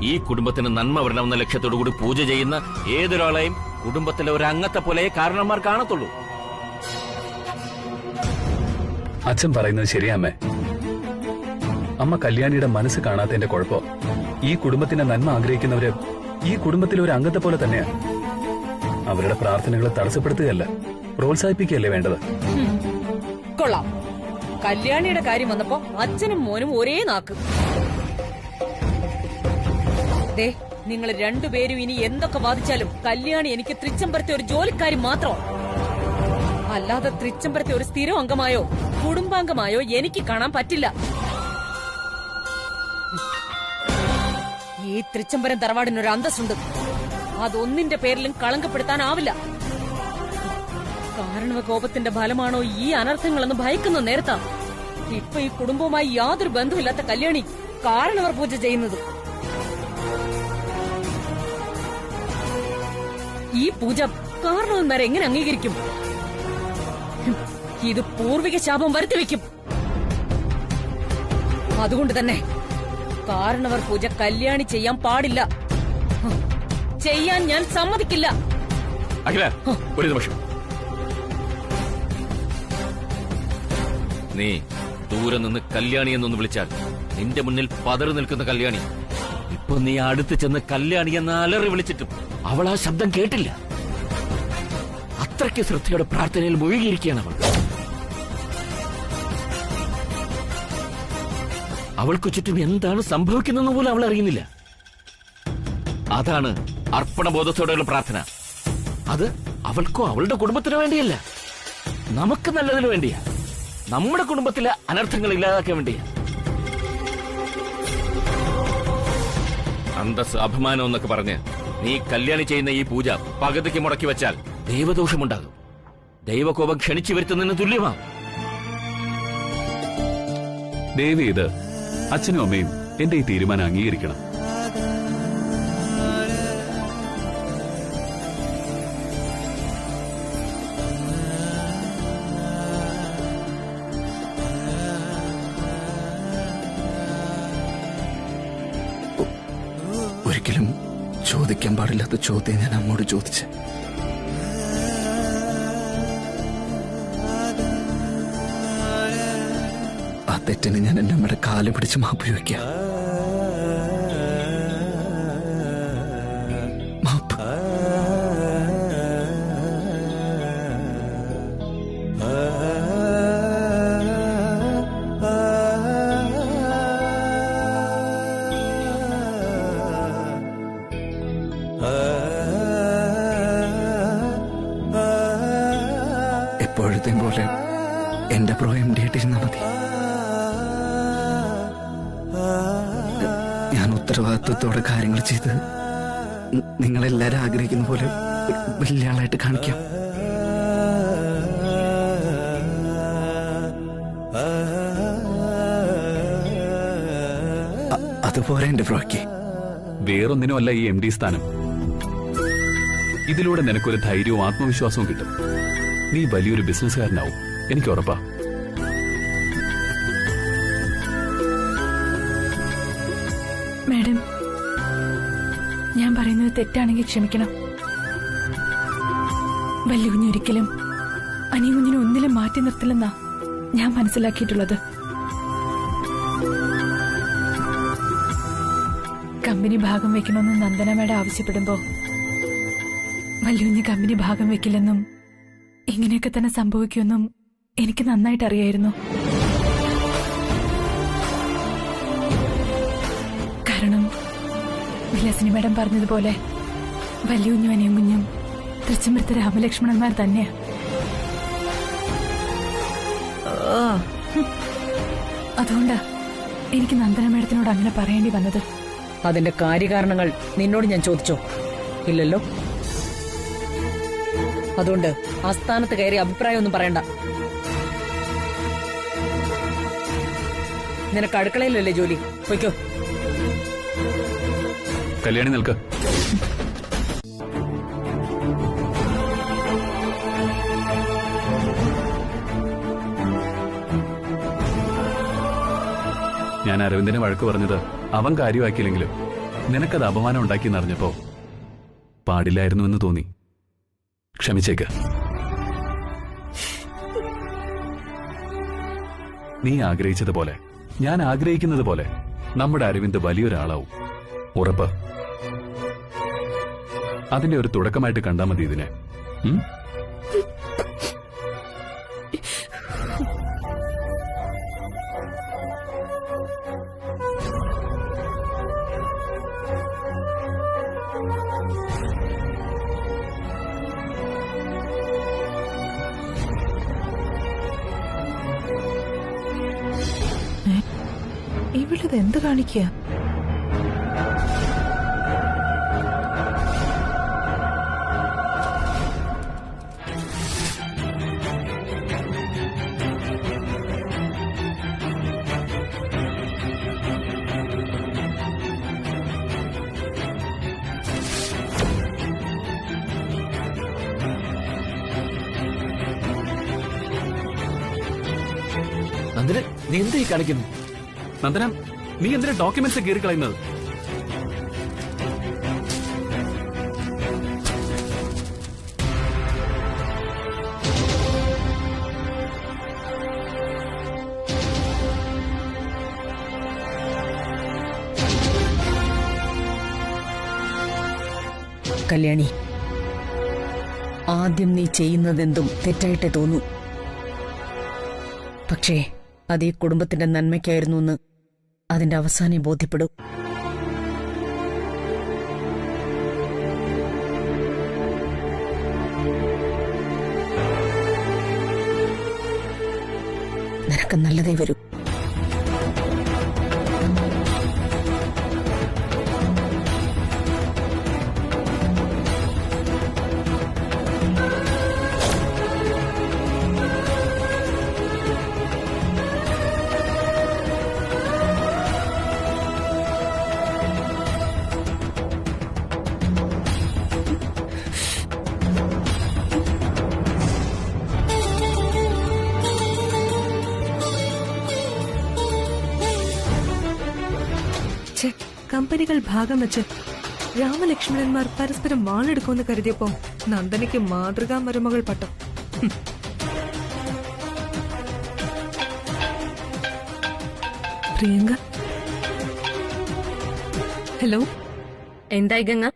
ഈ കുടുംബത്തിന് നന്മ വരണമെന്ന ലക്ഷ്യത്തോടു കൂടി പൂജ ചെയ്യുന്ന ഏതൊരാളെയും കുടുംബത്തിലെ ഒരു അംഗത്തെ പോലെ കാരണന്മാർ കാണത്തുള്ളൂ. അച്ഛൻ പറയുന്നത് ശരിയാമ്മേ. അമ്മ കല്യാണിയുടെ മനസ്സ് കാണാത്തതിന്റെ കുഴപ്പം ഈ കുടുംബത്തിന്റെ നന്മ ആഗ്രഹിക്കുന്നവര് ഈ കുടുംബത്തിലെ ഒരു അംഗത്തെ പോലെ തന്നെയാ. അവരുടെ പ്രാർത്ഥനകളെ തടസ്സപ്പെടുത്തുകയല്ല, പ്രോത്സാഹിപ്പിക്കുകയല്ലേ വേണ്ടത്. കൊള്ളാം. കല്യാണിയുടെ കാര്യം വന്നപ്പോ അച്ഛനും മോനും ഒരേ നാക്ക്. ദേ, നിങ്ങൾ രണ്ടുപേരും ഇനി എന്തൊക്കെ വാദിച്ചാലും കല്യാണി എനിക്ക് തൃച്ചംബരത്തെ ഒരു ജോലിക്കാരി മാത്രം, അല്ലാതെ തൃച്ചംബരത്തെ ഒരു സ്ഥിരം അംഗമായോ കുടുംബാംഗമായോ എനിക്ക് കാണാൻ പറ്റില്ല. ഈ തൃച്ചംബരം തറവാടിനൊരു അന്തസ്സുണ്ട്, അതൊന്നിന്റെ പേരിലും കളങ്കപ്പെടുത്താനാവില്ല. കാരണവ കോപത്തിന്റെ ഫലമാണോ ഈ അനർത്ഥങ്ങളെന്ന് ഭയക്കുന്ന നേരത്താ ഇപ്പൊ ഈ കുടുംബവുമായി യാതൊരു ബന്ധമില്ലാത്ത കല്യാണി കാരണവർ പൂജ ചെയ്യുന്നത്. ഈ പൂജ കാരണവന്മാരെ എങ്ങനെ അംഗീകരിക്കും? ഇത് പൂർവിക ശാപം വരുത്തിവെക്കും. അതുകൊണ്ട് തന്നെ കാരണവർ പൂജ കല്യാണി ചെയ്യാൻ പാടില്ല, ചെയ്യാൻ ഞാൻ സമ്മതിക്കില്ല. അഖില, ഒരു നിമിഷം. നീ ദൂരെ നിന്ന് കല്യാണി എന്നൊന്ന് വിളിച്ചാൽ നിന്റെ മുന്നിൽ പതറി നിൽക്കുന്ന കല്യാണി ഇപ്പൊ നീ അടുത്ത് ചെന്ന് കല്യാണി എന്ന അലറി വിളിച്ചിട്ടും അവൾ ആ ശബ്ദം കേട്ടില്ല. അത്രയ്ക്ക് ശ്രദ്ധയുടെ പ്രാർത്ഥനയിൽ മുഴുകിയിരിക്കുകയാണ് അവൾ. അവൾക്ക് ചുറ്റും എന്താണ് സംഭവിക്കുന്നതെന്ന് പോലും അവൾ അറിയുന്നില്ല. അതാണ് അർപ്പണബോധത്തോടെയുള്ള പ്രാർത്ഥന. അത് അവൾക്കോ അവളുടെ കുടുംബത്തിനു വേണ്ടിയല്ല, നമുക്ക് നല്ലതിനു വേണ്ടിയാ, നമ്മുടെ കുടുംബത്തിലെ അനർത്ഥങ്ങൾ ഇല്ലാതാക്കാൻ വേണ്ടിയാ. അന്തസ് അഭിമാനം എന്നൊക്കെ പറഞ്ഞ് നീ കല്യാണി ചെയ്യുന്ന ഈ പൂജ പകുതിക്ക് മുടക്കി വെച്ചാൽ ദൈവദോഷമുണ്ടാകും. ദൈവകോപം ക്ഷണിച്ചു വരുത്തുന്നതിന് തുല്യമാ. ദേവി, ഇത് അച്ഛനും അമ്മയും എന്റെ ഈ തീരുമാനം അംഗീകരിക്കണം. ഒരിക്കലും ചോദിക്കാൻ പാടില്ലാത്ത ചോദ്യം ഞാൻ അമ്മോട് ചോദിച്ചു. ആ തെറ്റിന് ഞാൻ എന്റെ അമ്മയുടെ കാല് പിടിച്ച് മാപ്പ് ചോദിക്കാം. മാപ്പ്. എപ്പോഴത്തെയും പോലെ എന്റെ പ്രോ എം ഡി ആയിട്ടിരുന്നാ മതി. ഞാൻ ഉത്തരവാദിത്വത്തോടെ കാര്യങ്ങൾ ചെയ്ത് നിങ്ങളെല്ലാരും ആഗ്രഹിക്കുന്ന പോലെ വലിയ ആളായിട്ട് കാണിക്കാം. അതുപോലെ എന്റെ പ്രോയ്ക്ക് വേറൊന്നിനുമല്ല ഈ എം ഡി സ്ഥാനം. ഇതിലൂടെ നിനക്കൊരു ധൈര്യവും ആത്മവിശ്വാസവും കിട്ടും. നീ വലിയൊരു ബിസിനസ്സുകാരനാവും, എനിക്ക് ഉറപ്പാ. മാഡം, ഞാൻ പറയുന്നത് തെറ്റാണെങ്കിൽ ക്ഷമിക്കണം. വല്യുകുഞ്ഞൊരിക്കലും അനിയുകുഞ്ഞിനെ ഒന്നിലും മാറ്റി നിർത്തില്ലെന്നാ ഞാൻ മനസ്സിലാക്കിയിട്ടുള്ളത്. കമ്പനി ഭാഗം വെക്കണമെന്ന് നന്ദന മേഡം ആവശ്യപ്പെടുമ്പോ വല്യുകുഞ്ഞ് കമ്പനി ഭാഗം വെക്കില്ലെന്നും ഇങ്ങനെയൊക്കെ തന്നെ സംഭവിക്കുമെന്നും എനിക്ക് നന്നായിട്ട് അറിയായിരുന്നു. കാരണം വിലാസിനി മേഡം പറഞ്ഞതുപോലെ വല്യുകുഞ്ഞും അനിയും കുഞ്ഞും തൃച്ചംബരത്തെ രാമലക്ഷ്മണന്മാർ തന്നെയാ. അതുകൊണ്ടാ എനിക്ക് നന്ദന മേഡത്തിനോട് അങ്ങനെ പറയേണ്ടി വന്നത്. അതിന്റെ കാര്യകാരണങ്ങൾ നിന്നോട് ഞാൻ ചോദിച്ചോ? ഇല്ലല്ലോ. അതുകൊണ്ട് ആസ്ഥാനത്ത് കയറി അഭിപ്രായമൊന്നും പറയണ്ട. നിനക്ക് അടുക്കളയിലല്ലേ ജോലി, പോയിക്കോ. കല്യാണി നിൽക്ക. ഞാൻ അരവിന്ദനെ വഴക്ക് പറഞ്ഞത് അവൻ കാര്യമാക്കിയില്ലെങ്കിലും നിനക്കത് അപമാനം ഉണ്ടാക്കിയെന്നറിഞ്ഞപ്പോ പാടില്ലായിരുന്നു എന്ന് തോന്നി. ക്ഷമിച്ചേക്ക്. നീ ആഗ്രഹിച്ചതുപോലെ, ഞാൻ ആഗ്രഹിക്കുന്നത് പോലെ നമ്മുടെ അരവിന്ദ് വലിയൊരാളാവും. ഉറപ്പ്. അതിന്റെ ഒരു തുടക്കമായിട്ട് കണ്ടാൽ മതി ഇതിനെ. ഇവളിത് എന്ത് കാണിക്കുക? നന്ദന, നീ എന്തായി കാണിക്കുന്നു? നന്ദന, നീ എന്തിനാ ഡോക്യുമെന്റ്സ് കീറിക്കളയുന്നത്? കല്യാണി, ആദ്യം നീ ചെയ്യുന്നതെന്തും തെറ്റായിട്ടേ തോന്നൂ. പക്ഷേ അതേ കുടുംബത്തിന്റെ നന്മയ്ക്കായിരുന്നു എന്ന് അതിന്റെ അവസാനം ബോധ്യപ്പെടും. നിനക്ക് നല്ലതേ വരൂ. കമ്പനികൾ ഭാഗം വെച്ച് രാമലക്ഷ്മണന്മാർ പരസ്പരം വാളെടുക്കുമെന്ന് കരുതിയപ്പോ നന്ദനയ്ക്ക് മാതൃകാ മരുമകൾ പട്ടം. പ്രിയങ്ക, ഹലോ. എന്തായി ഗംഗ?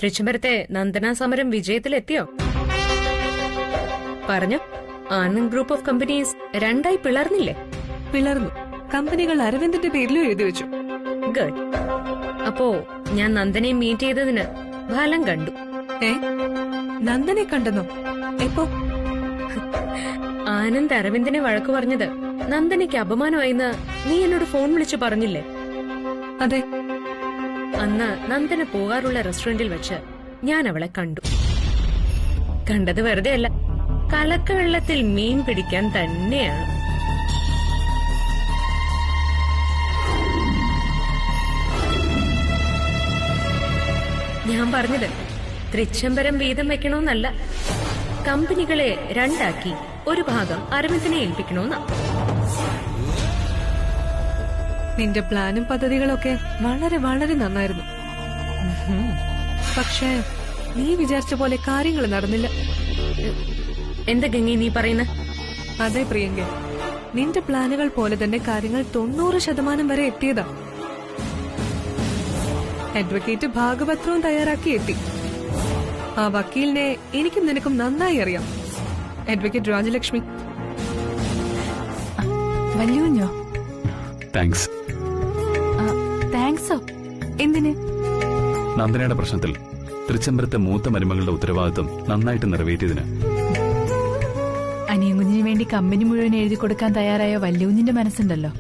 തൃശ്ശൂരത്തെ നന്ദന സമരം വിജയത്തിലെത്തിയോ? പറഞ്ഞു, ആനന്ദ് ഗ്രൂപ്പ് ഓഫ് കമ്പനീസ് രണ്ടായി പിളർന്നില്ലേ? പിളർന്നു. കമ്പനികൾ അരവിന്ദിന്റെ പേരിലും എഴുതി വെച്ചു. ഗുഡ്. അപ്പോ ഞാൻ നന്ദനെ മീറ്റ് ചെയ്തതിന് ഫലം കണ്ടു. നന്ദനെ കണ്ടെന്നോ? എപ്പോ? ആനന്ദ് അരവിന്ദിനെ വഴക്കു പറഞ്ഞത് നന്ദനയ്ക്ക് അപമാനമായിന്ന് നീ എന്നോട് ഫോൺ വിളിച്ചു പറഞ്ഞില്ലേ? അതെ. അന്ന് നന്ദന പോകാറുള്ള റെസ്റ്റോറന്റിൽ വെച്ച് ഞാൻ അവളെ കണ്ടു. കണ്ടത് വെറുതെ അല്ല, കലക്കവെള്ളത്തിൽ മീൻ പിടിക്കാൻ തന്നെയാണ്. ഞാൻ പറഞ്ഞത് തൃച്ചംബരം വീതം വെക്കണമെന്നല്ല, കമ്പനികളെ രണ്ടാക്കി ഒരു ഭാഗം അരവിന്ദിനെ ഏൽപ്പിക്കണമെന്നാ. നിന്റെ പ്ലാനും പദ്ധതികളൊക്കെ വളരെ വളരെ നന്നായിരുന്നു. പക്ഷേ നീ വിചാരിച്ച പോലെ കാര്യങ്ങൾ നടന്നില്ല. എന്താ ഗംഗി നീ പറയുന്ന? അതെ പ്രിയങ്ക, നിന്റെ പ്ലാനുകൾ പോലെ തന്നെ കാര്യങ്ങൾ 90% വരെ എത്തിയതാ. അഡ്വക്കേറ്റ് ഭാഗപത്രവും തയ്യാറാക്കി എത്തി. ആ വക്കീലിനെ എനിക്കും നിനക്കും നന്നായി അറിയാം. അഡ്വക്കേറ്റ് രാജലക്ഷ്മി. വല്യൂഞ്ഞോ? താങ്ക്സ്. താങ്ക്സോ? എന്തിന്? നന്ദനയുടെ പ്രശ്നത്തിൽ തൃച്ചംബരത്തെ മൂത്ത മരുമകളുടെ ഉത്തരവാദിത്വം നന്നായിട്ട് നിറവേറ്റിയതിന്. അനിയൻകുഞ്ഞിന് വേണ്ടി കമ്പനി മുഴുവൻ എഴുതി കൊടുക്കാൻ തയ്യാറായ വല്യൂഞ്ഞിന്റെ മനസ്സുണ്ടല്ലോ,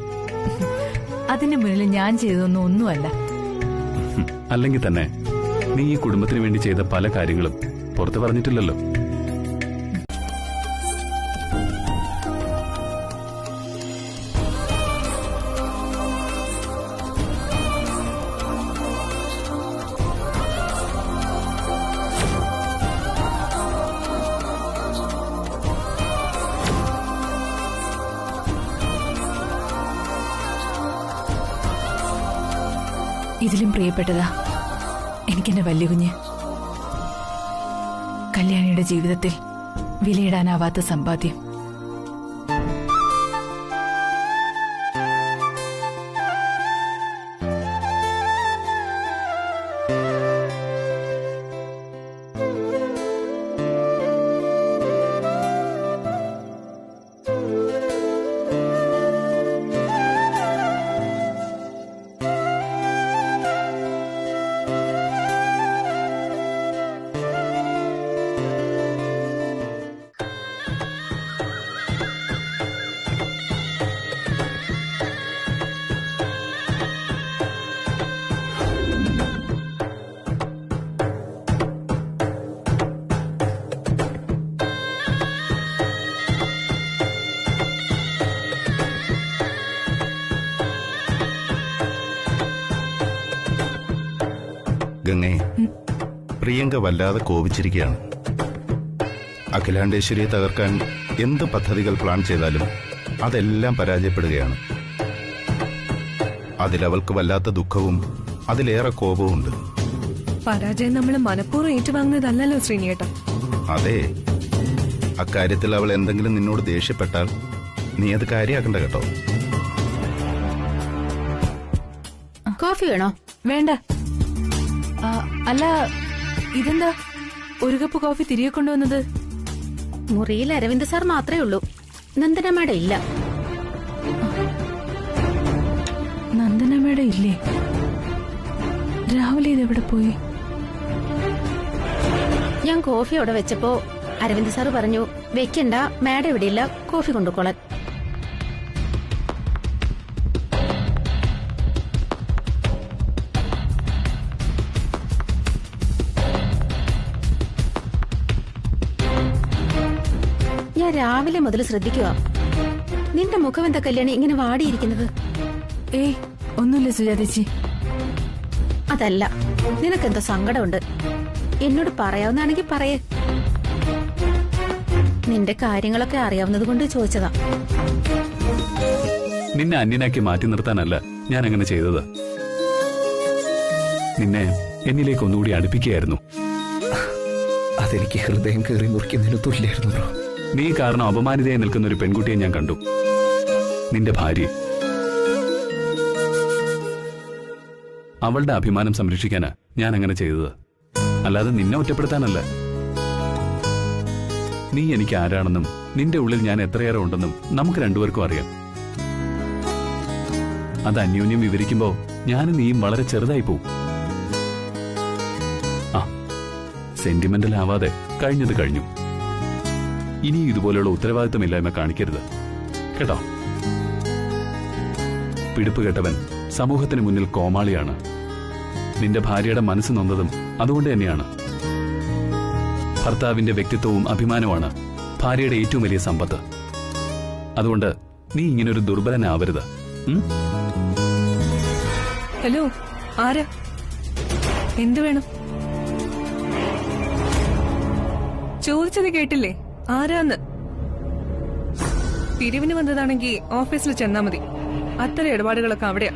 അതിന്റെ മുന്നിൽ ഞാൻ ചെയ്തതൊന്നും ഒന്നുമല്ല. അല്ലെങ്കിൽ തന്നെ നീ ഈ കുടുംബത്തിന് വേണ്ടി ചെയ്ത പല കാര്യങ്ങളും പുറത്തു പറഞ്ഞിട്ടില്ലല്ലോ. ഇതിലും പ്രിയപ്പെട്ടതാ എനിക്കെന്റെ വല്യ കുഞ്ഞ്. കല്യാണിയുടെ ജീവിതത്തിൽ വിലയിടാനാവാത്ത സമ്പാദ്യം. ഗംഗേ, പ്രിയങ്ക വല്ലാതെ കോപിച്ചിരിക്കുകയാണ്. അഖിലാണ്ടേശ്വരിയെ തകർക്കാൻ എന്ത് പദ്ധതികൾ പ്ലാൻ ചെയ്താലും അതെല്ലാം പരാജയപ്പെടുകയാണ്. അതിലവൾക്ക് വല്ലാത്ത ദുഃഖവും അതിലേറെ കോപവുമുണ്ട്. പരാജയം നമ്മൾ മനഃപൂർവ്വം ഏറ്റുവാങ്ങുന്നതല്ലല്ലോ ശ്രീനിയേട്ടാ. അതെ, അക്കാര്യത്തിൽ അവൾ എന്തെങ്കിലും നിന്നോട് ദേഷ്യപ്പെട്ടാൽ നീ അത് കാര്യമാക്കണ്ട കേട്ടോ. കോഫി വേണോ? വേണ്ട. അല്ല, ഇതെന്താ ഒരു കപ്പ് കോഫി തിരികെ കൊണ്ടുവന്നത്? മുറിയിൽ അരവിന്ദ് സാർ മാത്രമേ ഉള്ളൂ, നന്ദനമ്മയുടെ ഇല്ല. നന്ദനമ്മയുടെ ഇല്ലേ? രാവിലെ ഇതെവിടെ പോയി? ഞാൻ കോഫി അവിടെ വെച്ചപ്പോ അരവിന്ദ് സാർ പറഞ്ഞു, വെക്കണ്ട, മാഡം ഇവിടെ ഇല്ല, കോഫി കൊണ്ടുകൊള്ളാൻ. ഞാൻ രാവിലെ മുതൽ ശ്രദ്ധിക്കുക. നിന്റെ മുഖം എന്താ കല്യാണി ഇങ്ങനെ വാടിയിരിക്കുന്നത്? ഏയ്, ഒന്നുമില്ല സുജാതേച്ചി. അതല്ല, നിനക്കെന്തോ സങ്കടമുണ്ട്. എന്നോട് പറയാവുന്നാണെങ്കിൽ പറയേ. നിന്റെ കാര്യങ്ങളൊക്കെ അറിയാവുന്നത് കൊണ്ട് ചോദിച്ചതാ. നിന്നെ അന്യനാക്കി മാറ്റി നിർത്താനല്ല ഞാൻ അങ്ങനെ ചെയ്തത്. നിന്നെ എന്നിലേക്ക് ഒന്നുകൂടി അടുപ്പിക്കുകയായിരുന്നു. അതെനിക്ക് ഹൃദയം കയറി മുറിക്കുന്നതിന് തുല്യായിരുന്നു ബ്രോ. നീ കാരണം അപമാനിതയായി നിൽക്കുന്ന ഒരു പെൺകുട്ടിയെ ഞാൻ കണ്ടു, നിന്റെ ഭാര്യ. അവളുടെ അഭിമാനം സംരക്ഷിക്കാനാ ഞാൻ അങ്ങനെ ചെയ്തത്, അല്ലാതെ നിന്നെ ഒറ്റപ്പെടുത്താനല്ല. നീ എനിക്ക് ആരാണെന്നും നിന്റെ ഉള്ളിൽ ഞാൻ എത്രയേറെ ഉണ്ടെന്നും നമുക്ക് രണ്ടുപേർക്കും അറിയാം. അത് അന്യോന്യം വിവരിക്കുമ്പോ ഞാനും നീയും വളരെ ചെറുതായി പോവും. ആ, സെന്റിമെന്റൽ ആവാതെ കഴിഞ്ഞത് കഴിഞ്ഞു. ഇനി ഇതുപോലെയുള്ള ഉത്തരവാദിത്തമില്ലായ്മ കാണിക്കരുത് കേട്ടോ. പിടിപ്പ് കേട്ടവൻ സമൂഹത്തിന് മുന്നിൽ കോമാളിയാണ്. നിന്റെ ഭാര്യയുടെ മനസ്സ് നൊന്നതും അതുകൊണ്ട് തന്നെയാണ്. ഭർത്താവിന്റെ വ്യക്തിത്വവും അഭിമാനവുമാണ് ഭാര്യയുടെ ഏറ്റവും വലിയ സമ്പത്ത്. അതുകൊണ്ട് നീ ഇങ്ങനൊരു ദുർബലനാവരുത്. ഹലോ, ആരാ? എന്തു വേണം? ചോദിച്ചത് കേട്ടില്ലേ? ആരാന്ന്? പിരിവിന് വന്നതാണെങ്കിൽ ഓഫീസിൽ ചെന്നാ മതി. അത്തരം ഇടപാടുകളൊക്കെ അവിടെയാ.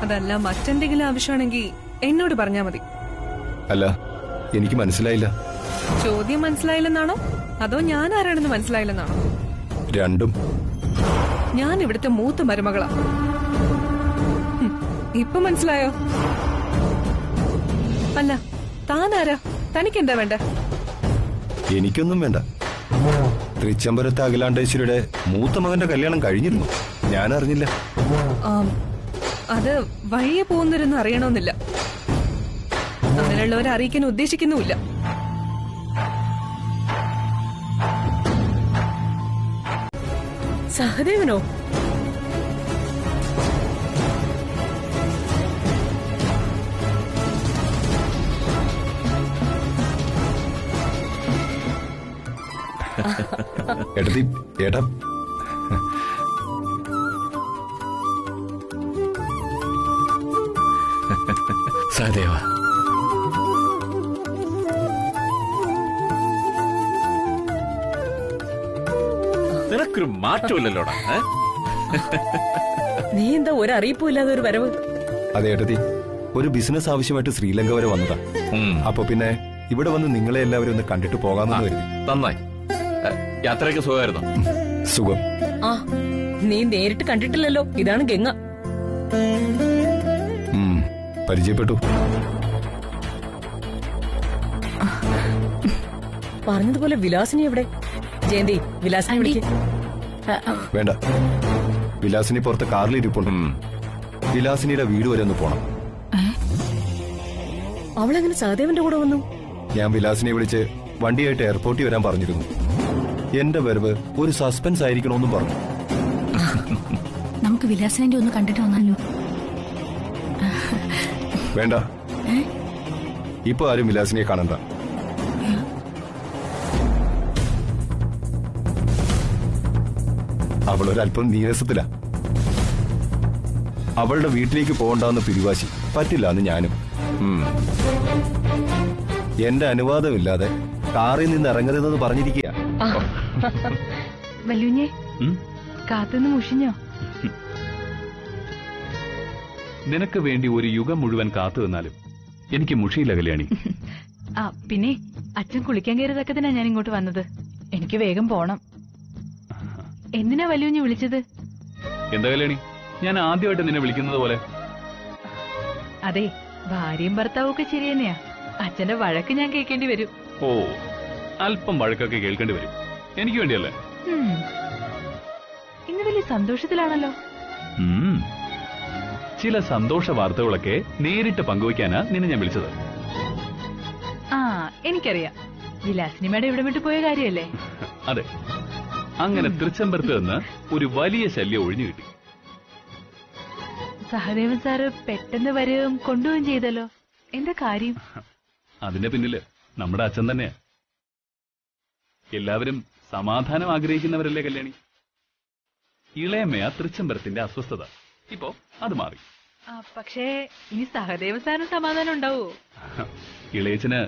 അതല്ല, മറ്റെന്തെങ്കിലും ആവശ്യമാണെങ്കിൽ എന്നോട് പറഞ്ഞാ മതി. അല്ല, എനിക്ക് മനസ്സിലായില്ല. ചോദ്യം മനസ്സിലായില്ലെന്നാണോ അതോ ഞാൻ ആരാണെന്ന് മനസ്സിലായില്ലെന്നാണോ? രണ്ടും. ഞാൻ ഇവിടുത്തെ മൂത്ത മരുമകളാ. ഇപ്പൊ മനസ്സിലായോ? അല്ല, താനാരാ? തനിക്കെന്താ വേണ്ട? എനിക്കൊന്നും വേണ്ട. തൃച്ചംബരത്തെ അഖിലാണ്ടേശ്വരിയുടെ മൂത്ത മകന്റെ കല്യാണം കഴിഞ്ഞിരുന്നു, ഞാൻ അറിഞ്ഞില്ല. അത് വഴിയെ പോകുന്നവരൊന്നും അറിയണമെന്നില്ല. അങ്ങനെയുള്ളവരെ അറിയിക്കാൻ ഉദ്ദേശിക്കുന്നുമില്ല. സഹദേവനോ? എടതി ഏട്ടാ, സഹദേവ, നിനക്കൊരു മാറ്റമില്ലല്ലോടാ. നീ എന്താ ഒരറിയിപ്പും ഇല്ലാതെ ഒരു വരവ്? അതെ ഏട്ടത്തി, ഒരു ബിസിനസ് ആവശ്യമായിട്ട് ശ്രീലങ്ക വരെ വന്നതാ. അപ്പൊ പിന്നെ ഇവിടെ വന്ന് നിങ്ങളെ എല്ലാവരും ഒന്ന് കണ്ടിട്ട് പോകാമെന്ന് കരുതി. നന്നായി. യാത്രയൊക്കെ സുഖമായിരുന്നോ? സുഖം. ആ, നീ നേരിട്ട് കണ്ടിട്ടില്ലല്ലോ. ഇതാണ് ഗംഗ. പരിചയപ്പെട്ടു. പറഞ്ഞതുപോലെ വിലാസിനി എവിടെ? ജയന്തി, വിലാസിനി വിളിക്ക്. വേണ്ട, വിലാസിനി പുറത്ത് കാറിൽ ഇരിപ്പുണ്ട്. വിലാസിനിയുടെ വീട് വരെ ഒന്ന് പോണം. അവളെങ്ങനെ സഹദേവന്റെ കൂടെ വന്നു? ഞാൻ വിലാസിനെ വിളിച്ച് വണ്ടിയായിട്ട് എയർപോർട്ടിൽ വരാൻ പറഞ്ഞിരുന്നു. എന്റെ വരവ് ഒരു സസ്പെൻസ് ആയിരിക്കണമെന്നും പറഞ്ഞു. നമുക്ക് വിലാസിനെ ഒന്ന് കണ്ടിട്ട് വന്നാലോ? വേണ്ട, ഇപ്പൊ ആരും വിലാസിനെ കാണണ്ട. അവളൊരല്പം നീരസത്തില. അവളുടെ വീട്ടിലേക്ക് പോകണ്ടെന്ന് പിരിവാശി. പറ്റില്ല എന്ന് ഞാനും. എന്റെ അനുവാദമില്ലാതെ കാറിൽ നിന്ന് ഇറങ്ങരുതെന്ന് പറഞ്ഞിരിക്കുക. വല്ലുഞ്ഞേ, കാത്തുനിന്ന് മുഷിഞ്ഞോ? നിനക്ക് വേണ്ടി ഒരു യുഗം മുഴുവൻ കാത്തു നിന്നാലും എനിക്ക് മുഷിയില്ല കല്യാണി. ആ പിന്നെ അച്ഛൻ കുളിക്കാൻ കയറിയതൊക്കെ തന്നെ ഞാൻ ഇങ്ങോട്ട് വന്നത്. എനിക്ക് വേഗം പോണം. എന്തിനാ വല്ലുഞ്ഞ് വിളിച്ചത്? എന്താ കല്യാണി, ഞാൻ ആദ്യമായിട്ട് നിന്നെ വിളിക്കുന്നത് പോലെ? അതെ, ഭാര്യയും ഭർത്താവും ഒക്കെ ശരി തന്നെയാ. അച്ഛന്റെ വഴക്ക് ഞാൻ കേൾക്കേണ്ടി വരും. ഓ, അല്പം വഴക്കൊക്കെ കേൾക്കേണ്ടി വരും. എനിക്ക് വേണ്ടിയല്ലേ? ഇന്ന് വലിയ സന്തോഷത്തിലാണല്ലോ. ചില സന്തോഷ വാർത്തകളൊക്കെ നേരിട്ട് പങ്കുവയ്ക്കാനാ നിന്നെ ഞാൻ വിളിച്ചത്. ആ, എനിക്കറിയാം. വിലാസിനിമയുടെ ഇവിടെ വിട്ടു പോയ കാര്യല്ലേ? അതെ, അങ്ങനെ തൃച്ചംബരത്ത് നിന്ന് ഒരു വലിയ ശല്യം ഒഴിഞ്ഞു കിട്ടി. സഹദേവൻ സാറ് പെട്ടെന്ന് വരികയും കൊണ്ടുപോവുകയും ചെയ്തല്ലോ. എന്താ കാര്യം? അതിന്റെ പിന്നില് നമ്മുടെ അച്ഛൻ തന്നെയാ. എല്ലാവരും സമാധാനം ആഗ്രഹിക്കുന്നവരല്ലേ കല്യാണി? ഇളയമ്മയാ തൃച്ചംബരത്തിന്റെ അസ്വസ്ഥത. ഇപ്പോ അത് മാറി. പക്ഷേ ഇനി സഹദേവൻ സാറിന് സമാധാനം ഉണ്ടാവോ? ഇളയച്ചന്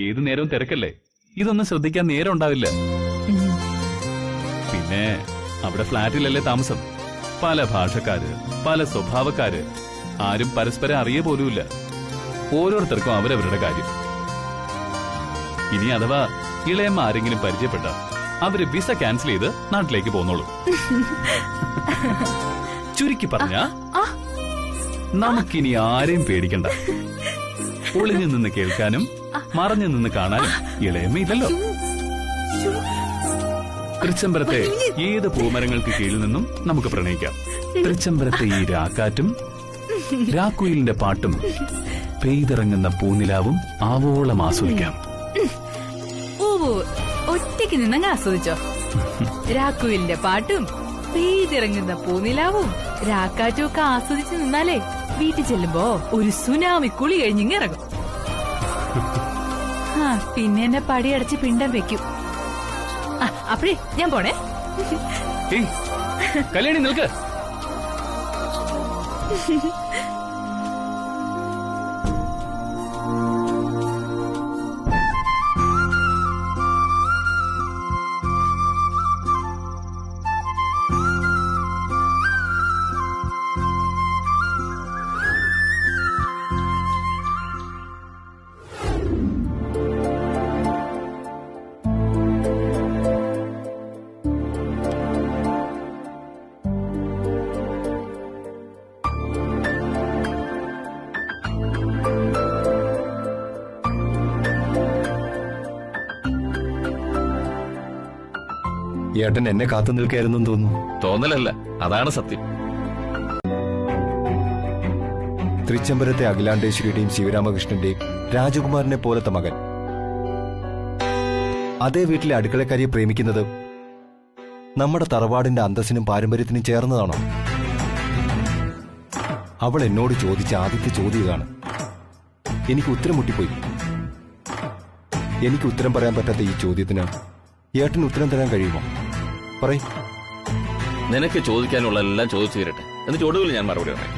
ഏതു നേരവും തിരക്കല്ലേ, ഇതൊന്നും ശ്രദ്ധിക്കാൻ നേരം ഉണ്ടാവില്ല. പിന്നെ അവിടെ ഫ്ലാറ്റിലല്ലേ താമസം. പല ഭാഷക്കാര്, പല സ്വഭാവക്കാര്, ആരും പരസ്പരം അറിയ പോലുമില്ല. ഓരോരുത്തർക്കും അവരവരുടെ കാര്യം. ഇനി അഥവാ ഇളയമ്മ ആരെങ്കിലും പരിചയപ്പെട്ട അവര് വിസ ക്യാൻസൽ ചെയ്ത് നാട്ടിലേക്ക് പോന്നോളൂ. ചുരുക്കി പറഞ്ഞ നമുക്കിനി ആരെയും പേടിക്കണ്ട. ഒളിഞ്ഞു നിന്ന് കേൾക്കാനും മറഞ്ഞു നിന്ന് കാണാനും ഇളയമ്മയില്ലല്ലോ. തൃച്ചംബരത്തെ ഏത് പൂമരങ്ങൾക്ക് കീഴിൽ നിന്നും നമുക്ക് പ്രണയിക്കാം. തൃച്ചംബരത്തെ ഈ രാക്കാറ്റും രാക്കുയിലിന്റെ പാട്ടും പെയ്തിറങ്ങുന്ന പൂനിലാവും ആവോളം ആസ്വദിക്കാം. ഒറ്റയ്ക്ക് നിന്നങ്ങ് ആസ്വദിച്ചോ. രാക്കുയിലിന്റെ പാട്ടും പെയ്തിറങ്ങുന്ന പൂനിലാവും രാക്കാറ്റും ഒക്കെ ആസ്വദിച്ച് നിന്നാലേ വീട്ടിൽ ചെല്ലുമ്പോ ഒരു സുനാമി കുളി കഴിഞ്ഞിങ്ങ് ഇറങ്ങും. പിന്നെ എന്നെ പടിയടച്ച് പിണ്ടം വെക്കും. അപ്പഴേ ഞാൻ പോണേ. കല്യാണി നിൽക്ക്. ഏട്ടൻ എന്നെ കാത്തു നിൽക്കായിരുന്നെന്ന് തോന്നുന്നു. തോന്നലല്ല, അതാണ് സത്യം. തൃച്ചംബരത്തെ അഖിലാണ്ടേശ്വരിയുടെയും ശിവരാമകൃഷ്ണന്റെയും രാജകുമാരനെ പോലത്തെ മകൻ അതേ വീട്ടിലെ അടുക്കളക്കാരിയെ പ്രേമിക്കുന്നത് നമ്മുടെ തറവാടിന്റെ അന്തസ്സിനും പാരമ്പര്യത്തിനും ചേർന്നതാണോ? അവൾ എന്നോട് ചോദിച്ച ആദ്യത്തെ ചോദ്യം ഇതാണ്. എനിക്ക് ഉത്തരം മുട്ടിപ്പോയി. എനിക്ക് ഉത്തരം പറയാൻ പറ്റാത്ത ഈ ചോദ്യത്തിന് ഏട്ടന് ഉത്തരം തരാൻ കഴിയുമോ? പറയ്. നിനക്ക് ചോദിക്കാനുള്ള എല്ലാം ചോദിച്ചു തരട്ടെ, എന്നിട്ട് ഒടുവിൽ ഞാൻ മറുപടി പറയാം.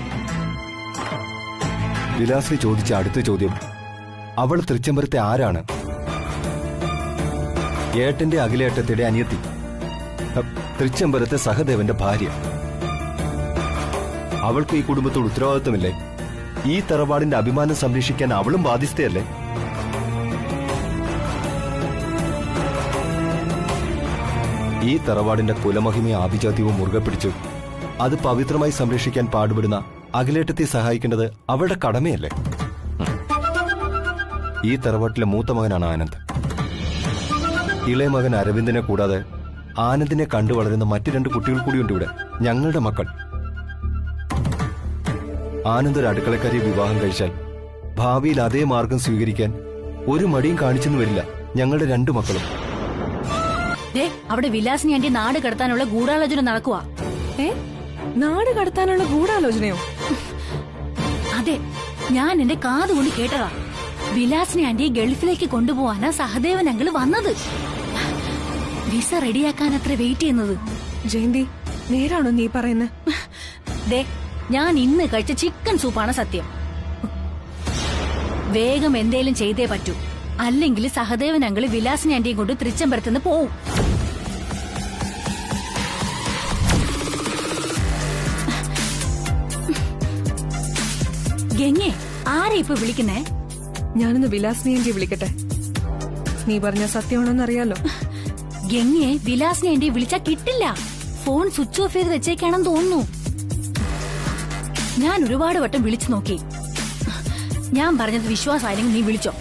വിലാസിനി ചോദിച്ച അടുത്ത ചോദ്യം, അവൾ തൃച്ചംബരത്തെ ആരാണ്? ഏട്ടന്റെ അഖിലേട്ടത്തിന്റെ അനിയത്തി, തൃച്ചംബരത്തെ സഹദേവന്റെ ഭാര്യ. അവൾക്ക് ഈ കുടുംബത്തോട് ഉത്തരവാദിത്വമില്ലേ? ഈ തറവാടിന്റെ അഭിമാനം സംരക്ഷിക്കാൻ അവളും ബാധ്യസ്ഥയല്ലേ? ഈ തറവാടിന്റെ കുലമഹിമയും ആഭിജാത്യവും മുറുകെ പിടിച്ച് അത് പവിത്രമായി സംരക്ഷിക്കാൻ പാടുപെടുന്ന അഖിലേട്ടത്തെ സഹായിക്കേണ്ടത് അവളുടെ കടമയല്ലേ? ഈ തറവാട്ടിലെ മൂത്ത മകനാണ് ആനന്ദ്. ഇളയ മകൻ അരവിന്ദനെ കൂടാതെ ആനന്ദിനെ കണ്ടു വളരുന്ന മറ്റു 2 കുട്ടികൾ കൂടിയുണ്ട് ഇവിടെ, ഞങ്ങളുടെ മക്കൾ. ആനന്ദ് ഒരു അടുക്കളക്കാരിയെ വിവാഹം കഴിച്ചാൽ ഭാവിയിൽ അതേ മാർഗം സ്വീകരിക്കാൻ ഒരു മടിയും കാണിച്ചെന്ന് വരില്ല ഞങ്ങളുടെ 2 മക്കളും. അവിടെ വിലാസിനി ആന്റി നാട് കടത്താനുള്ള ഗൂഢാലോചന നടക്കുക. നാട് കടത്താനുള്ള ഗൂഢാലോചനയോ? അതെ, ഞാൻ എന്റെ കാതുകൊണ്ട് കേട്ടതാ. വിലാസിനി ആന്റിയെ ഗൾഫിലേക്ക് കൊണ്ടുപോവാനാ സഹദേവൻ അങ്കിള് വന്നത്. വിസ റെഡിയാക്കാൻ അത്ര വെയിറ്റ് ചെയ്യുന്നത്. ജയന്തി, നേരാണോ നീ പറയുന്നത്? ഞാൻ ഇന്ന് കഴിച്ച ചിക്കൻ സൂപ്പാണ് സത്യം. വേഗം എന്തേലും ചെയ്തേ പറ്റൂ, അല്ലെങ്കിൽ സഹദേവൻ അങ്കിള് വിലാസിനി ആന്റിയെ കൊണ്ട് തൃച്ചംബരത്തുനിന്ന് പോവും. ഗംഗേ, ആരെ ഇപ്പൊ വിളിക്കുന്നേ? ഞാനൊന്ന് വിലാസിനി ആന്റിയെ വിളിക്കട്ടെ. നീ പറഞ്ഞ സത്യമാണോന്ന് അറിയാലോ. ഗംഗയെ വിലാസിനി ആന്റിയെ വിളിച്ചാ കിട്ടില്ല. ഫോൺ സ്വിച്ച് ഓഫ് ചെയ്ത് വെച്ചേക്കാണെന്ന് തോന്നുന്നു. ഞാൻ ഒരുപാട് വട്ടം വിളിച്ചു നോക്കി. ഞാൻ പറഞ്ഞത് വിശ്വാസമായില്ലെങ്കിൽ നീ വിളിച്ചോ.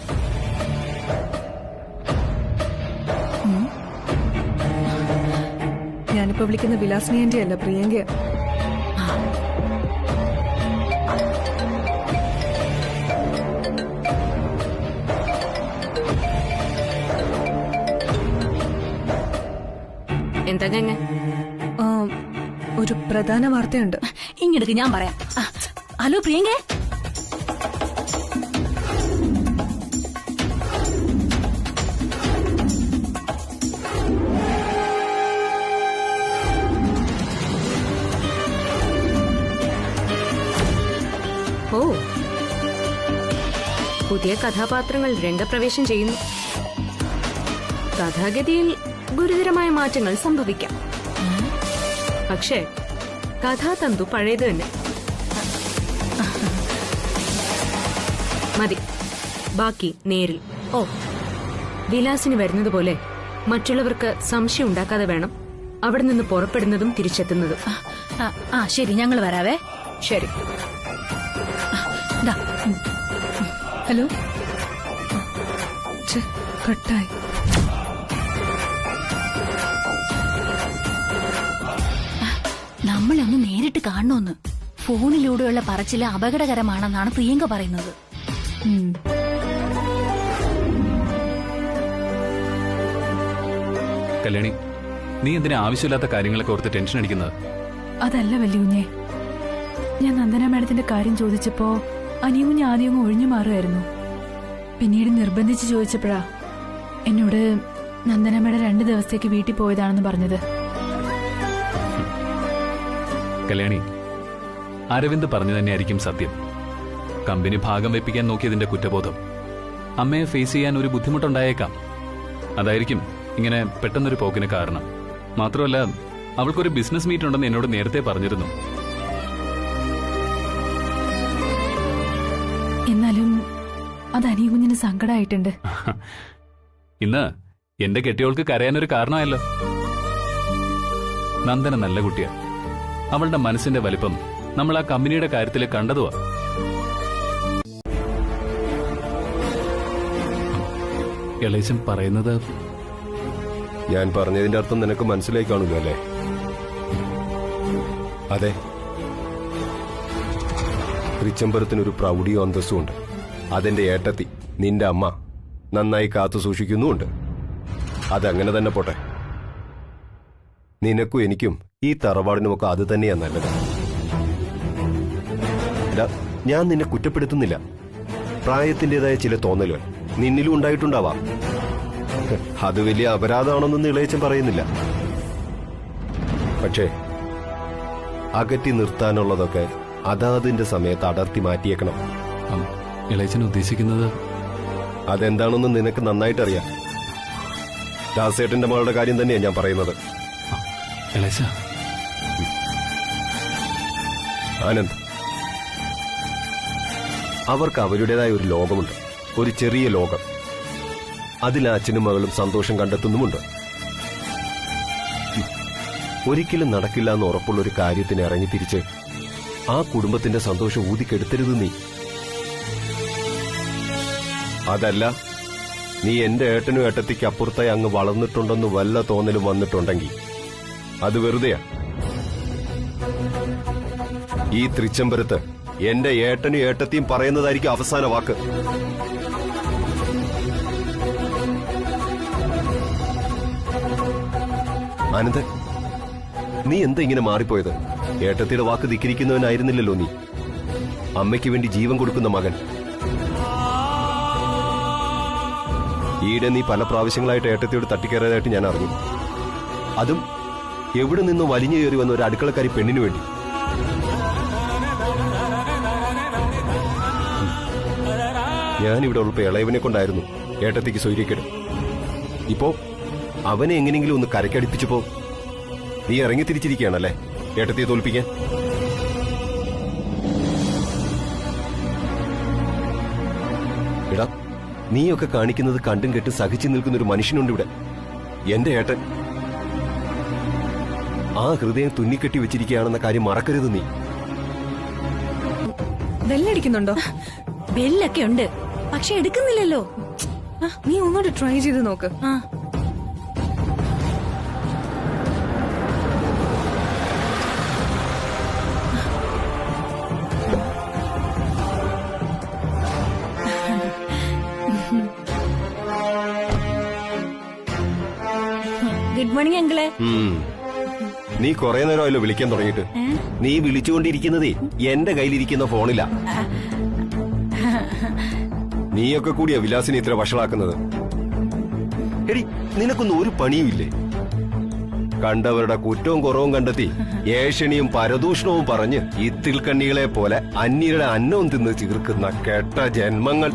ഞാനിപ്പോ വിളിക്കുന്ന വിലാസിനി ആന്റി അല്ല, പ്രിയങ്ക. എന്താ ഗംഗ? ഒരു പ്രധാന വാർത്തയുണ്ട്. ഇങ്ങെടുക്ക്, ഞാൻ പറയാം. ഹലോ പ്രിയങ്കേ. ഓ, പുതിയ കഥാപാത്രങ്ങൾ രംഗപ്രവേശം ചെയ്യുന്നു. കഥാഗതിയിൽ ഗുരുതരമായ മാറ്റങ്ങൾ സംഭവിക്കാം. പക്ഷേ കഥാതന്തു പഴയത് തന്നെ. മതി, ബാക്കി നേരിൽ. ഓ, വിലാസിന് വരുന്നത് പോലെ മറ്റുള്ളവർക്ക് സംശയം ഉണ്ടാക്കാതെ വേണം അവിടെ നിന്ന് പുറപ്പെടുന്നതും തിരിച്ചെത്തുന്നതും. ശരി, ഞങ്ങൾ വരാവേ. ശരി. ഹലോ. കട്ടായി. നമ്മളെ ഒന്ന് നേരിട്ട് കാണണമെന്ന്. ഫോണിലൂടെയുള്ള പറച്ചില് അപകടകരമാണെന്നാണ് പ്രിയങ്ക പറയുന്നത്. കല്യാണി, നീ എന്തിനാ ആവശ്യമില്ലാത്ത കാര്യങ്ങളൊക്കെ ഓർത്ത് ടെൻഷൻ അടിക്കുന്നത്? അതല്ല വല്യുഞ്ഞെ, ഞാൻ നന്ദന മാഡത്തിന്റെ കാര്യം ചോദിച്ചപ്പോ അനിയുഞ്ഞ് ആദ്യം ഒഴിഞ്ഞു മാറുമായിരുന്നു. പിന്നീട് നിർബന്ധിച്ച് ചോദിച്ചപ്പോഴാ എന്നോട് നന്ദന മാഡം 2 ദിവസത്തേക്ക് വീട്ടിൽ പോയതാണെന്ന് പറഞ്ഞത്. കല്യാണി, അരവിന്ദ് പറഞ്ഞു തന്നെയായിരിക്കും സത്യം. കമ്പനി ഭാഗം വെപ്പിക്കാൻ നോക്കിയതിന്റെ കുറ്റബോധം അമ്മയെ ഫേസ് ചെയ്യാൻ ഒരു ബുദ്ധിമുട്ടുണ്ടായേക്കാം. അതായിരിക്കും ഇങ്ങനെ പെട്ടെന്നൊരു പോക്കിന് കാരണം. മാത്രമല്ല, അവൾക്കൊരു ബിസിനസ് മീറ്റ് ഉണ്ടെന്ന് എന്നോട് നേരത്തെ പറഞ്ഞിരുന്നു. എന്നാലും അത് അനിയുഞ്ഞിന് സങ്കടമായിട്ടുണ്ട്. ഇന്ന് എന്റെ കെട്ടിയോൾക്ക് കരയാനൊരു കാരണമായല്ലോ. നന്ദന നല്ല കുട്ടിയാ. അവളുടെ മനസ്സിന്റെ വലിപ്പം നമ്മൾ ആ കമ്പനിയുടെ കാര്യത്തിൽ കണ്ടതുവാ. ഇളയച്ചൻ പറയുന്നത് ഞാൻ പറഞ്ഞതിന്റെ അർത്ഥം നിനക്ക് മനസ്സിലായി കാണുമല്ലോ അല്ലേ? അതെ, തൃച്ചംബരത്തിനൊരു പ്രൗഢിയോ അന്തസ്സും ഉണ്ട്. അതെന്റെ ഏട്ടത്തി, നിന്റെ അമ്മ നന്നായി കാത്തു സൂക്ഷിക്കുന്നുമുണ്ട്. അതങ്ങനെ തന്നെ പോട്ടെ. നിനക്കും എനിക്കും ഈ തറവാടിനുമൊക്കെ അത് തന്നെയാ നല്ലത്. ഞാൻ നിന്നെ കുറ്റപ്പെടുത്തുന്നില്ല. പ്രായത്തിൻ്റെതായ ചില തോന്നലുകൾ നിന്നിലും ഉണ്ടായിട്ടുണ്ടാവാം. അത് വലിയ അപരാധമാണെന്നൊന്നും ഇളയച്ചൻ പറയുന്നില്ല. പക്ഷേ അകറ്റി നിർത്താനുള്ളതൊക്കെ അതാതിന്റെ സമയത്ത് അടർത്തി മാറ്റിയേക്കണം. ഇളയച്ചൻ ഉദ്ദേശിക്കുന്നത് അതെന്താണെന്ന് നിനക്ക് നന്നായിട്ടറിയാം. ദാസേട്ടന്റെ മകളുടെ കാര്യം തന്നെയാണ് ഞാൻ പറയുന്നത്. ആനന്ദ്, അവർക്ക് അവരുടേതായ ഒരു ലോകമുണ്ട്, ഒരു ചെറിയ ലോകം. അതിൽ അച്ഛനും മകളും സന്തോഷം കണ്ടെത്തുന്നുമുണ്ട്. ഒരിക്കലും നടക്കില്ല എന്ന് ഉറപ്പുള്ള ഒരു കാര്യത്തിന് ഇറങ്ങി തിരിച്ച് ആ കുടുംബത്തിന്റെ സന്തോഷം ഊതിക്കെടുത്തരുത് നീ. അതല്ല, നീ എന്റെ ഏട്ടനും ഏട്ടത്തിക്ക് അപ്പുറത്തായി അങ്ങ് വളർന്നിട്ടുണ്ടെന്ന് വല്ല തോന്നലും വന്നിട്ടുണ്ടെങ്കിൽ അത് വെറുതെയാ. ഈ തൃച്ചംബരത്ത് എന്റെ ഏട്ടനും ഏട്ടത്തിയും പറയുന്നതായിരിക്കും അവസാന വാക്ക്. ആനന്ദൻ, നീ എന്താ ഇങ്ങനെ മാറിപ്പോയത്? ഏട്ടത്തിയുടെ വാക്ക് ധിക്കരിക്കുന്നവനായിരുന്നില്ലല്ലോ നീ. അമ്മയ്ക്ക് വേണ്ടി ജീവൻ കൊടുക്കുന്ന മകൻ. ഈയിടെ നീ പല പ്രാവശ്യങ്ങളായിട്ട് ഏട്ടത്തിയോട് തട്ടിക്കയറിയതായിട്ട് ഞാൻ അറിഞ്ഞു. അതും എവിടെ നിന്നും വലിഞ്ഞു കയറി വന്ന ഒരു അടുക്കളക്കാരി പെണ്ണിനു വേണ്ടി. ഞാനിവിടെ ഉള്ളപ്പോ ഇളയവനെ കൊണ്ടായിരുന്നു ഏട്ടത്തിക്ക് സ്വൈര്യക്കേട്. ഇപ്പോ അവനെ എങ്ങനെയെങ്കിലും ഒന്ന് കരക്കടിപ്പിച്ചപ്പോ നീ ഇറങ്ങി തിരിച്ചിരിക്കുകയാണല്ലേ ഏട്ടത്തിയെ തോൽപ്പിക്കാൻ. എടാ, നീയൊക്കെ കാണിക്കുന്നത് കണ്ടും കേട്ടും സഹിച്ചു നിൽക്കുന്ന ഒരു മനുഷ്യനുണ്ട് ഇവിടെ, എന്റെ ഏട്ടൻ. ആ ഹൃദയം തുന്നിക്കെട്ടി വെച്ചിരിക്കുകയാണെന്ന കാര്യം മറക്കരുത് നീ. ബെല്ലടിക്കുന്നുണ്ടോ? ബെല്ലൊക്കെ ഉണ്ട്, പക്ഷെ എടുക്കുന്നില്ലല്ലോ. നീ ഒന്നുകൂടി ട്രൈ ചെയ്ത് നോക്ക്. ഗുഡ് മോർണിംഗ് അങ്കിളെ. നീ കുറെ നേരമല്ലോ വിളിക്കാൻ തുടങ്ങിയിട്ട്. നീ വിളിച്ചുകൊണ്ടിരിക്കുന്നതേ എന്റെ കയ്യിലിരിക്കുന്ന ഫോണിലാ. നീയൊക്കെ കൂടിയാ വിലാസിനെ ഇത്ര വഷളാക്കുന്നത്. എടി, നിനക്കൊന്നും ഒരു പണിയുമില്ലേ? കണ്ടവരുടെ കുറ്റവും കുറവും കണ്ടെത്തി ഏഷണിയും പരദൂഷണവും പറഞ്ഞ് ഇത്തിൽ കണ്ണികളെ പോലെ അന്യരുടെ അന്നവും തിന്ന് ചീർക്കുന്ന കെട്ട ജന്മങ്ങൾ.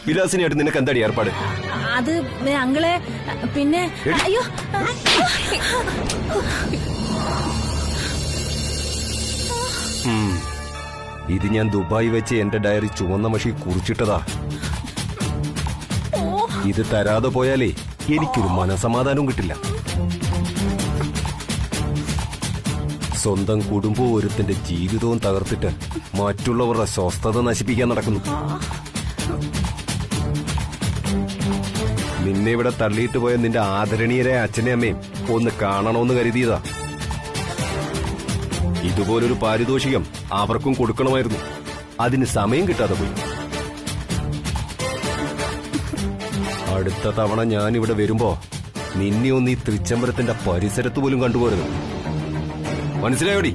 വിലാസിനായിട്ട് നിനക്ക് എന്താടി ഏർപ്പാട്? അത് അങ്കിളെ, പിന്നെ അയ്യോ, ഇത് ഞാൻ ദുബായ് വെച്ച് എന്റെ ഡയറി ചുവന്ന മഷി കുറിച്ചിട്ടതാ. ഇത് തരാതെ പോയാലേ എനിക്കൊരു മനസമാധാനവും കിട്ടില്ല. സ്വന്തം കുടുംബവും ഒരുത്തിന്റെ ജീവിതവും തകർത്തിട്ട് മറ്റുള്ളവരുടെ സ്വസ്ഥത നശിപ്പിക്കാൻ നടക്കുന്നു. നിന്നെ ഇവിടെ തള്ളിയിട്ട് പോയ നിന്റെ ആദരണീയരായ അച്ഛനെ അമ്മയും ഒന്ന് കാണണമെന്ന് കരുതിയതാ. ഇതുപോലൊരു പാരിതോഷികം അവർക്കും കൊടുക്കണമായിരുന്നു. അതിന് സമയം കിട്ടാതെ പോയി. അടുത്ത തവണ ഞാനിവിടെ വരുമ്പോ നിന്നെ ഒന്ന് ഈ തൃച്ചംബരത്തിന്റെ പരിസരത്ത് പോലും കണ്ടുപോരുന്നു. മനസ്സിലായോടി?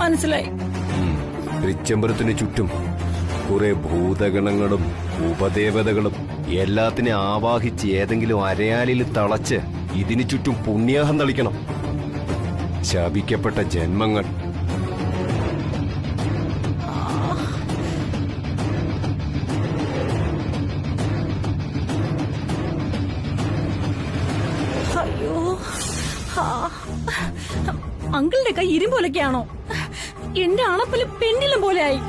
മനസ്സിലായി. തൃച്ചംബരത്തിന് ചുറ്റും കുറെ ഭൂതഗണങ്ങളും ഉപദേവതകളും എല്ലാത്തിനെ ആവാഹിച്ച് ഏതെങ്കിലും അരയാലിൽ തളച്ച് ഇതിനു ചുറ്റും പുണ്യാഹം തളിക്കണം. ശാപിക്കപ്പെട്ട ജന്മങ്ങൾ. അയ്യോ, അങ്കിളുടെ കൈ ഇരുമ്പോലൊക്കെയാണോ? എന്റെ അണപ്പല് പെണ്ണിലും പോലെ ആയി.